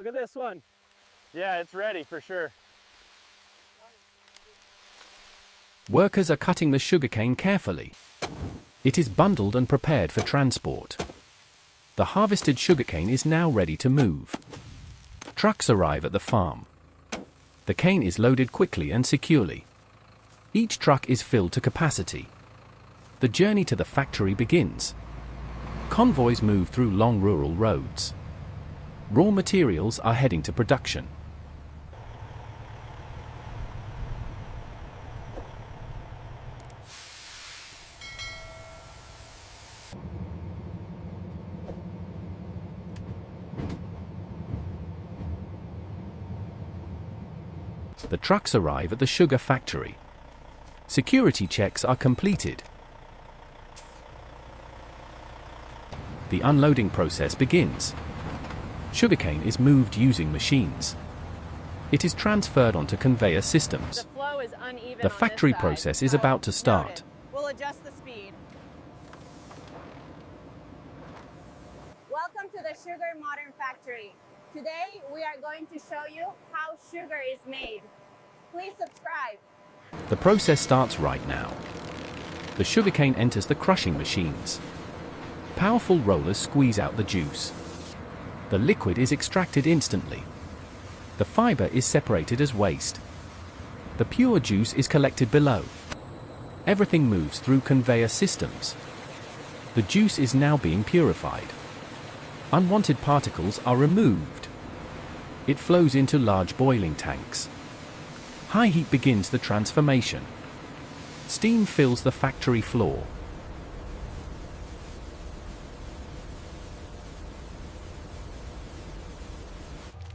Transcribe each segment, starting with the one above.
Look at this one. Yeah, it's ready for sure. Workers are cutting the sugarcane carefully. It is bundled and prepared for transport. The harvested sugarcane is now ready to move. Trucks arrive at the farm. The cane is loaded quickly and securely. Each truck is filled to capacity. The journey to the factory begins. Convoys move through long rural roads. Raw materials are heading to production. The trucks arrive at the sugar factory. Security checks are completed. The unloading process begins. Sugarcane is moved using machines. It is transferred onto conveyor systems. The flow is uneven. The factory on this process side, is about to start. noted. We'll adjust the speed. Welcome to the Sugar Modern Factory. Today we are going to show you how sugar is made. Please subscribe. The process starts right now. The sugarcane enters the crushing machines. Powerful rollers squeeze out the juice. The liquid is extracted instantly. The fiber is separated as waste. The pure juice is collected below. Everything moves through conveyor systems. The juice is now being purified. Unwanted particles are removed. It flows into large boiling tanks. High heat begins the transformation. Steam fills the factory floor.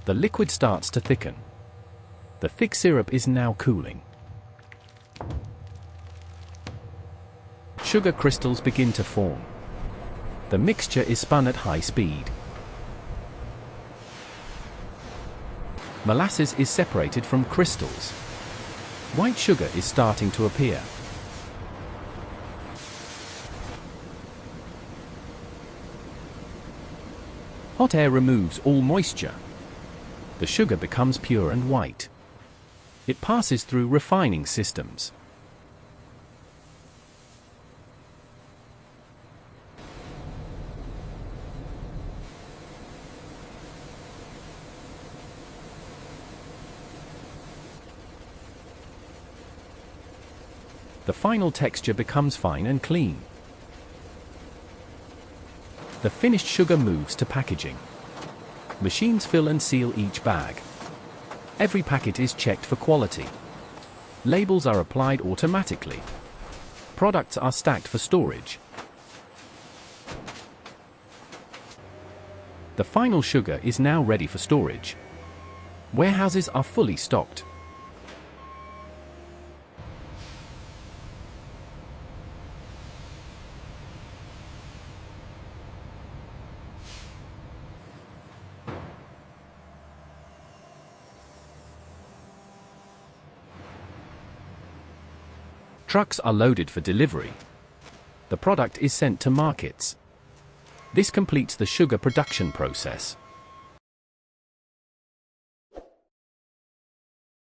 The liquid starts to thicken. The thick syrup is now cooling. Sugar crystals begin to form. The mixture is spun at high speed. Molasses is separated from crystals. White sugar is starting to appear. Hot air removes all moisture. The sugar becomes pure and white. It passes through refining systems. The final texture becomes fine and clean. The finished sugar moves to packaging. Machines fill and seal each bag. Every packet is checked for quality. Labels are applied automatically. Products are stacked for storage. The final sugar is now ready for storage. Warehouses are fully stocked. Trucks are loaded for delivery. The product is sent to markets. This completes the sugar production process.